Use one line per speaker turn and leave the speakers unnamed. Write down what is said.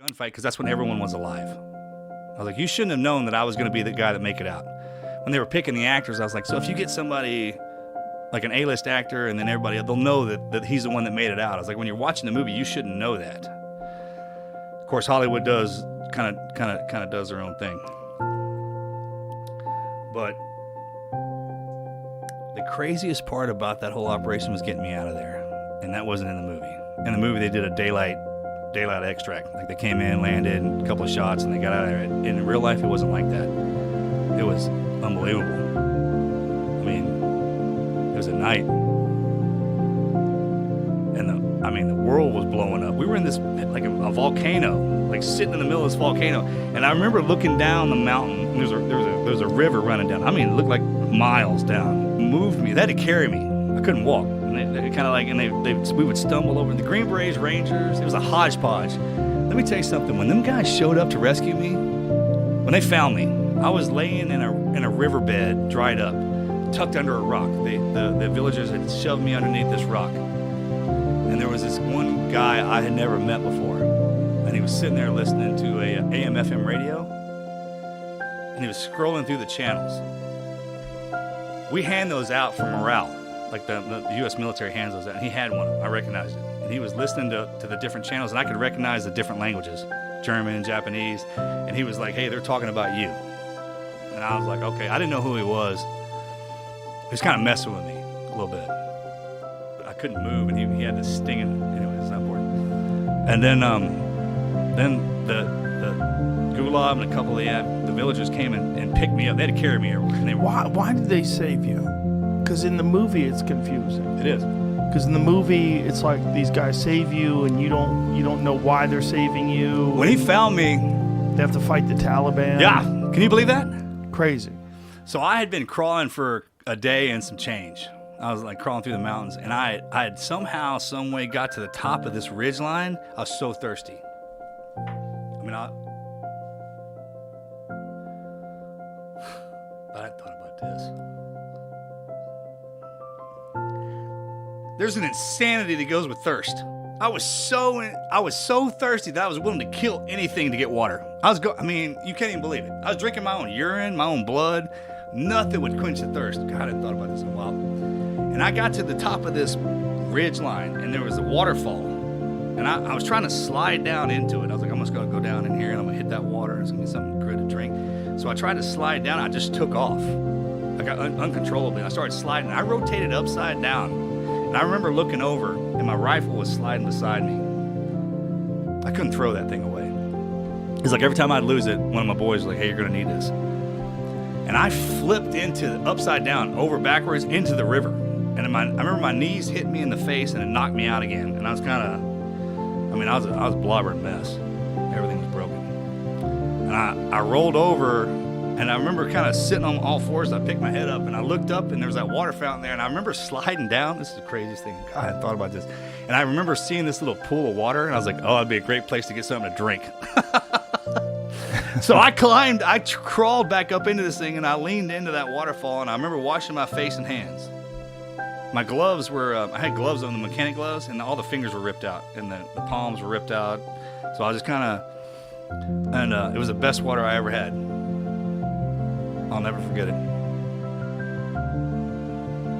gunfight because that's when everyone was alive. I was like, you shouldn't have known that I was going to be the guy that make it out. When they were picking the actors, I was like, so if you get somebody like an A-list actor and then everybody, they'll know that he's the one that made it out. I was like, when you're watching the movie, you shouldn't know that. Of course, Hollywood does kind of does their own thing. But the craziest part about that whole operation was getting me out of there, and that wasn't in the movie. In the movie, they did a daylight extract. Like they came in, landed, a couple of shots, and they got out of there. And in real life, it wasn't like that. It was unbelievable. I mean, it was at night, and the world was blowing up. We were in this like a volcano, like sitting in the middle of this volcano. And I remember looking down the mountain. And there was a river running down. I mean, it looked like miles down. It moved me. They had to carry me. I couldn't walk. And they kind of like, and we would stumble over the Green Berets, Rangers. It was a hodgepodge. Let me tell you something. When them guys showed up to rescue me, when they found me, I was laying in a riverbed, dried up, tucked under a rock. The villagers had shoved me underneath this rock. And there was this one guy I had never met before. And he was sitting there listening to a AM/FM radio. And he was scrolling through the channels. We hand those out for morale. Like the U.S. military hands those out. And he had one. I recognized it. And he was listening to the different channels. And I could recognize the different languages. German, Japanese. And he was like, hey, they're talking about you. And I was like, okay. I didn't know who he was. He was kind of messing with me a little bit. But I couldn't move. And he had this stinging. Anyway, it's not important. And then the Gulag and a couple of the villagers came and picked me up. They had to carry me everywhere.
Why did they save you? Because in the movie it's confusing.
It is.
Because in the movie it's like these guys save you and you don't know why they're saving you.
When he found me,
they have to fight the Taliban.
Yeah. Can you believe that?
Crazy.
So I had been crawling for a day and some change. I was like crawling through the mountains, and I had somehow, some way got to the top of this ridge line. I was so thirsty. I mean, but I thought about this. There's an insanity that goes with thirst. I was so thirsty that I was willing to kill anything to get water. I mean, you can't even believe it. I was drinking my own urine, my own blood. Nothing would quench the thirst. God, I hadn't thought about this in a while. And I got to the top of this ridge line, and there was a waterfall. And I was trying to slide down into it. I was like, I'm just going to go down in here, and I'm going to hit that water, and it's going to be something good to drink. So I tried to slide down. I just took off. I got uncontrollably. I started sliding. I rotated upside down. And I remember looking over, and my rifle was sliding beside me. I couldn't throw that thing away. It's like every time I'd lose it, one of my boys was like, hey, you're going to need this. And I flipped upside down, over backwards, into the river. And I remember my knees hit me in the face, and it knocked me out again. And I was I was a blobbering mess. Everything was broken. And I rolled over, and I remember kind of sitting on all fours. I picked my head up, and I looked up, and there was that water fountain there. And I remember sliding down. This is the craziest thing. God, I hadn't thought about this. And I remember seeing this little pool of water, and I was like, oh, that'd be a great place to get something to drink. So I crawled back up into this thing, and I leaned into that waterfall, and I remember washing my face and hands. My gloves were, I had gloves on, the mechanic gloves, and all the fingers were ripped out, and the palms were ripped out. So I was just and it was the best water I ever had. I'll never forget it.